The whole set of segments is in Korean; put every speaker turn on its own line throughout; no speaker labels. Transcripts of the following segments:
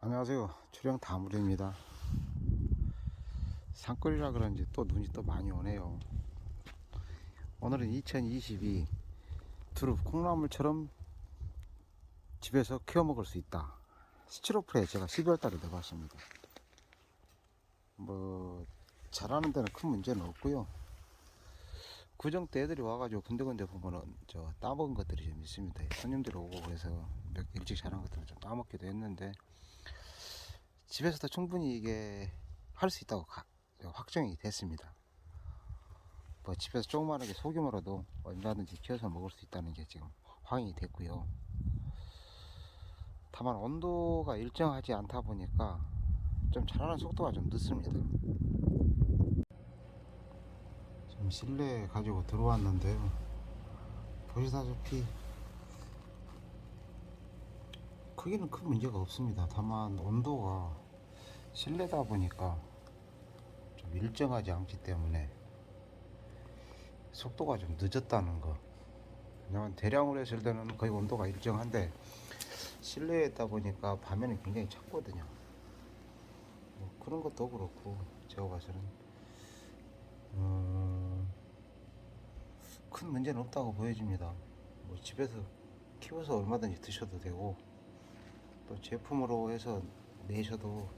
안녕하세요. 출영 다물입니다. 산골이라 그런지 또 눈이 또 많이 오네요. 오늘은 2022 두릅 콩나물처럼 집에서 키워 먹을 수 있다. 스티로프에 제가 12월 달에 넣어봤습니다. 뭐 자라는 데는 큰 문제는 없고요. 구정 때 애들이 와가지고 군데군데 보면은 저 따먹은 것들이 좀 있습니다. 손님들이 오고 그래서 몇 개 일찍 자란 것들을 좀 따먹기도 했는데 집에서도 충분히 이게 할 수 있다고 확정이 됐습니다. 뭐 집에서 조그마하게 소규모로도 얼마든지 키워서 먹을 수 있다는 게 지금 확인이 됐고요. 다만 온도가 일정하지 않다 보니까 좀 자라는 속도가 좀 늦습니다. 지금 실내에 가지고 들어왔는데요. 보시다시피 크기는 큰 문제가 없습니다. 다만 온도가 실내다 보니까 좀 일정하지 않기 때문에 속도가 좀 늦었다는 거. 왜냐면 대량으로 했을 때는 거의 온도가 일정한데 실내에 있다 보니까 밤에는 굉장히 찼거든요. 뭐 그런 것도 그렇고 제가 봐서는 큰 문제는 없다고 보여집니다. 뭐 집에서 키워서 얼마든지 드셔도 되고 또 제품으로 해서 내셔도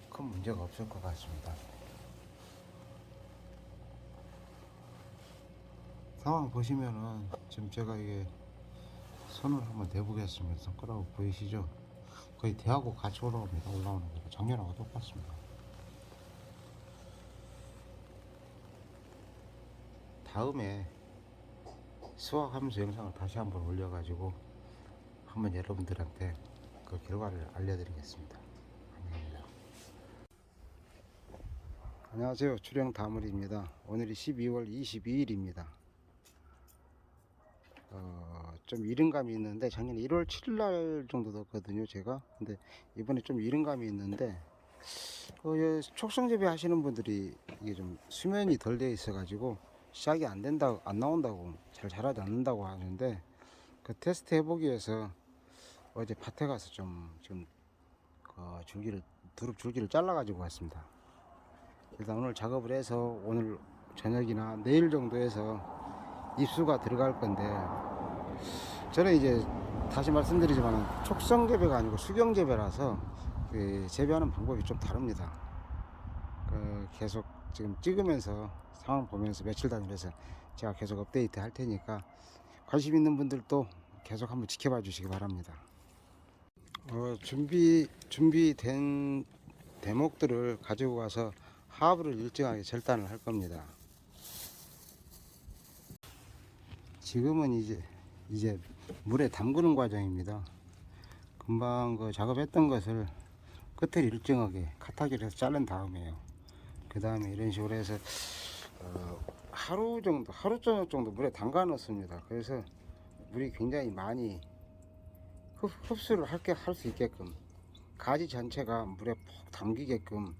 큰 문제가 없을 것 같습니다. 상황 보시면은 지금 제가 이게 손을 한번 대보겠습니다. 손가락 보이시죠? 거의 대하고 같이 올라옵니다. 올라오는 거 작년하고 똑같습니다. 다음에 수확하면서 영상을 다시 한번 올려가지고 한번 여러분들한테 그 결과를 알려드리겠습니다. 감사합니다. 안녕하세요. 출영 다물입니다. 오늘이 12월 22일입니다. 좀 이른 감이 있는데 작년에 1월 7일 날 정도 넣었거든요 제가. 근데 이번에 좀 이른 감이 있는데 촉성 재배 하시는 분들이 이게 좀 수면이 덜 돼 있어 가지고 시작이 안 된다고, 안 나온다고, 잘 자라지 않는다고 하는데 그 테스트 해보기 위해서 어제 밭에 가서 좀 두릅 줄기를 잘라 가지고 왔습니다. 일단 오늘 작업을 해서 오늘 저녁이나 내일 정도에서 입수가 들어갈 건데, 저는 이제 다시 말씀드리지만 촉성 재배가 아니고 수경 재배라서 재배하는 방법이 좀 다릅니다. 계속 지금 찍으면서 상황 보면서 며칠 단위로 해서 제가 계속 업데이트 할 테니까 관심 있는 분들도 계속 한번 지켜봐 주시기 바랍니다. 준비된 대목들을 가지고 가서 하부를 일정하게 절단을 할 겁니다. 지금은 이제 물에 담그는 과정입니다. 금방 그 작업했던 것을 끝을 일정하게 카타기를 해서 자른 다음에요. 그 다음에 이런 식으로 해서 하루 저녁 정도 물에 담가 놓습니다. 그래서 물이 굉장히 많이 흡수를 할 수 있게끔, 가지 전체가 물에 푹 담기게끔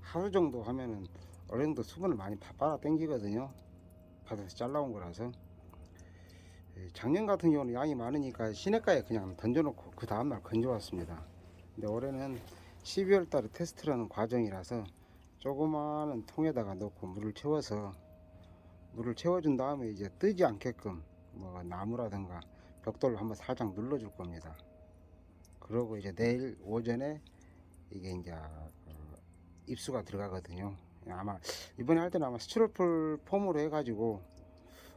하루 정도 하면은 어느 정도 수분을 많이 빨아 당기거든요. 밭에서 잘라온 거라서. 작년 같은 경우는 양이 많으니까 시냇가에 그냥 던져놓고 그 다음날 건져왔습니다. 근데 올해는 12월 달에 테스트라는 과정이라서 조그마한 통에다가 넣고 물을 채워준 다음에 이제 뜨지 않게끔 뭐 나무라든가 벽돌로 한번 살짝 눌러줄 겁니다. 그러고 이제 내일 오전에 이게 이제 입수가 들어가거든요. 아마 이번에 할 때는 아마 스티로폴 폼으로 해가지고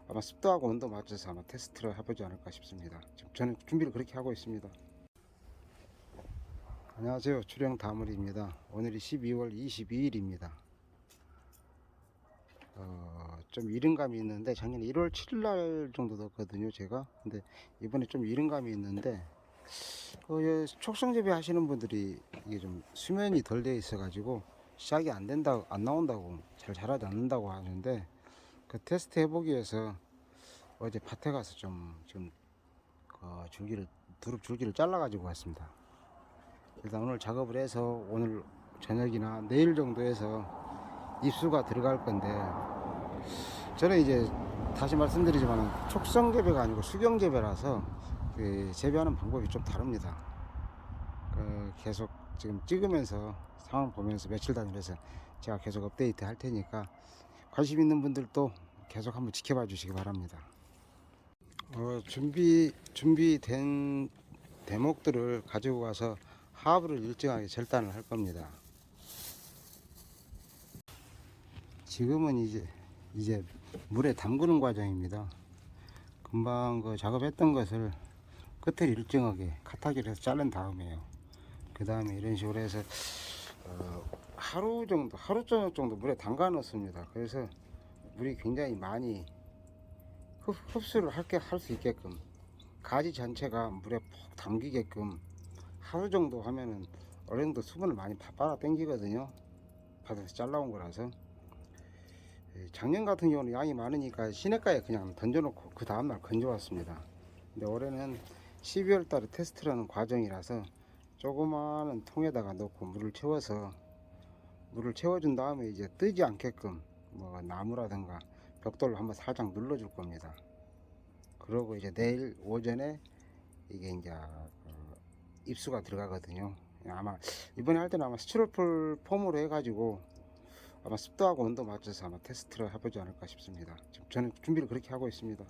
아마 습도하고 온도 맞춰서 아마 테스트를 해보지 않을까 싶습니다. 지금 저는 준비를 그렇게 하고 있습니다. 안녕하세요. 출영 다물입니다. 오늘이 12월 22일입니다. 좀 이른 감이 있는데 작년에 1월 7일 날 정도 넣었거든요 제가. 근데 이번에 좀 이른 감이 있는데 촉성 재배 하시는 분들이 이게 좀 수면이 덜 돼 있어 가지고 시작이 안 나온다고, 잘 자라지 않는다고 하는데 그 테스트 해보기 위해서 어제 밭에 가서 두릅 줄기를 잘라 가지고 왔습니다. 일단 오늘 작업을 해서 오늘 저녁이나 내일 정도에서 입수가 들어갈 건데, 저는 이제 다시 말씀드리지만 촉성 재배가 아니고 수경 재배라서 재배하는 방법이 좀 다릅니다. 계속 지금 찍으면서 상황 보면서 며칠 단위로서 제가 계속 업데이트 할 테니까 관심 있는 분들도 계속 한번 지켜봐 주시기 바랍니다. 준비된 대목들을 가지고 가서 하부를 일정하게 절단을 할 겁니다. 지금은 이제 물에 담그는 과정입니다. 금방 그 작업했던 것을 끝을 일정하게 카타기로 해서 자른 다음에요. 그 다음에 이런 식으로 해서 하루 저녁 정도 물에 담가 놓습니다. 그래서 물이 굉장히 많이 흡수를 할 수 있게끔, 가지 전체가 물에 푹 담기게끔 하루 정도 하면은 어느 정도 수분을 많이 빨아 당기거든요. 바다에서 잘라온 거라서. 작년 같은 경우는 양이 많으니까 시냇가에 그냥 던져놓고 그 다음날 건져왔습니다. 근데 올해는 12월 달에 테스트라는 과정이라서 조그마한 통에다가 넣고 물을 채워준 다음에 이제 뜨지 않게끔 뭐 나무라든가 벽돌로 한번 살짝 눌러줄 겁니다. 그러고 이제 내일 오전에 이게 이제 입수가 들어가거든요. 아마 이번에 할 때는 아마 스티로폴 폼으로 해가지고 아마 습도하고 온도 맞춰서 아마 테스트를 해보지 않을까 싶습니다. 지금 저는 준비를 그렇게 하고 있습니다.